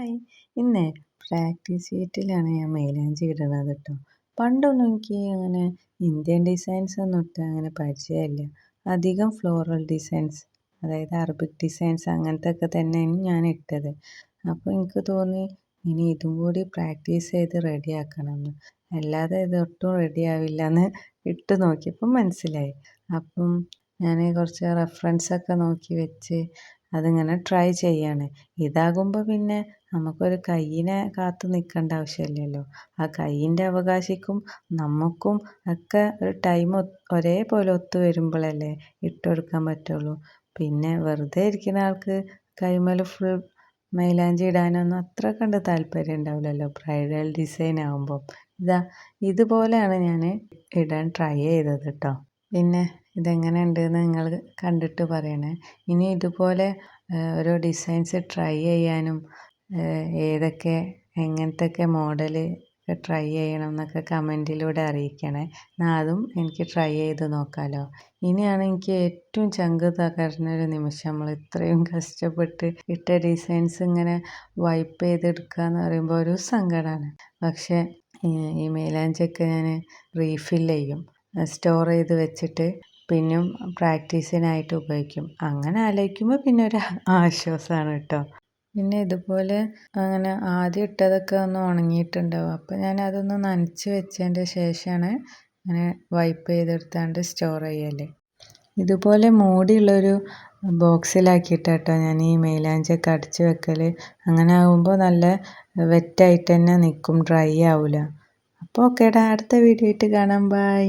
Hi! ഇന്നേ practice ഷീറ്റിലാണ് ഞാൻ മൈലാഞ്ചി ഇടുന്നത് കേട്ടോ. പണ്ടൊന്നും എനിക്ക് അങ്ങനെ ഇന്ത്യൻ ഡിസൈൻസ് ഒന്നും ഇട്ട് അങ്ങനെ പരിചയമില്ല. അധികം ഫ്ലോറൽ ഡിസൈൻസ്, അതായത് അറബിക് ഡിസൈൻസ് അങ്ങനത്തെ ഒക്കെ തന്നെയാണ് ഞാൻ ഇട്ടത്. അപ്പോൾ എനിക്ക് തോന്നി ഇനി ഇതും കൂടി പ്രാക്ടീസ് ചെയ്ത് റെഡിയാക്കണമെന്ന്. അല്ലാതെ ഇതൊട്ടും റെഡിയാവില്ല എന്ന് ഇട്ട് നോക്കിയപ്പോൾ മനസ്സിലായി. അപ്പം ഞാൻ കുറച്ച് റെഫറൻസൊക്കെ നോക്കി വെച്ച് അതിങ്ങനെ ട്രൈ ചെയ്യാണ്. ഇതാകുമ്പോൾ പിന്നെ നമുക്കൊരു കയ്യിനെ കാത്തു നിൽക്കേണ്ട ആവശ്യമില്ലല്ലോ. ആ കയ്യിൻ്റെ അവകാശിക്കും നമുക്കും ഒക്കെ ഒരു ടൈം ഒരേപോലെ ഒത്തു വരുമ്പോഴല്ലേ ഇട്ടുകൊടുക്കാൻ പറ്റുള്ളൂ. പിന്നെ വെറുതെ ഇരിക്കുന്ന ആൾക്ക് കൈമേൽ ഫുൾ മൈലാഞ്ചി ഇടാനൊന്നും അത്ര കണ്ട് താല്പര്യം ഉണ്ടാവില്ലല്ലോ ബ്രൈഡൽ ഡിസൈൻ ആകുമ്പോൾ. ഇതുപോലെയാണ് ഞാൻ ഇടാൻ ട്രൈ ചെയ്തത് കേട്ടോ. പിന്നെ ഇതെങ്ങനെ ഉണ്ടെന്ന് നിങ്ങൾ കണ്ടിട്ട് പറയണേ. ഇനി ഇതുപോലെ ഓരോ ഡിസൈൻസ് ട്രൈ ചെയ്യാനും ഏതൊക്കെ എങ്ങനത്തെയൊക്കെ മോഡൽ ട്രൈ ചെയ്യണം എന്നൊക്കെ കമൻറ്റിലൂടെ അറിയിക്കണേ. എന്നാൽ അതും എനിക്ക് ട്രൈ ചെയ്ത് നോക്കാമല്ലോ. ഇനിയാണ് എനിക്ക് ഏറ്റവും ചങ്ക് തകർന്നൊരു നിമിഷം. നമ്മൾ ഇത്രയും കഷ്ടപ്പെട്ട് ഇട്ട ഡിസൈൻസ് ഇങ്ങനെ വൈപ്പ് ചെയ്തെടുക്കുക എന്ന് പറയുമ്പോൾ ഒരു സങ്കടമാണ്. പക്ഷേ ഈ മൈലാഞ്ചിയൊക്കെ ഞാൻ റീഫിൽ ചെയ്യും, സ്റ്റോർ ചെയ്ത് വെച്ചിട്ട് പിന്നെയും പ്രാക്ടീസിനായിട്ട് ഉപയോഗിക്കും. അങ്ങനെ ആലോചിക്കുമ്പോൾ പിന്നെ ഒരു ആശ്വാസമാണ് കേട്ടോ. പിന്നെ ഇതുപോലെ അങ്ങനെ ആദ്യം ഇട്ടതൊക്കെ ഒന്ന് ഉണങ്ങിയിട്ടുണ്ടാവും. അപ്പോൾ ഞാൻ അതൊന്ന് നനച്ച് വെച്ചതിൻ്റെ ശേഷമാണ് അങ്ങനെ വൈപ്പ് ചെയ്തെടുത്താണ്ട് സ്റ്റോർ ചെയ്യൽ. ഇതുപോലെ മൂടിയുള്ളൊരു ബോക്സിലാക്കിയിട്ടാട്ടോ ഞാൻ ഈ മൈലാഞ്ചിയൊക്കെ അടിച്ച് വെക്കൽ. അങ്ങനെ ആകുമ്പോൾ നല്ല വെറ്റായിട്ട് തന്നെ നിൽക്കും, ഡ്രൈ ആവില്ല. അപ്പോൾ ഓക്കേടാ, അടുത്ത വീഡിയോ ആയിട്ട് കാണാം. ബൈ.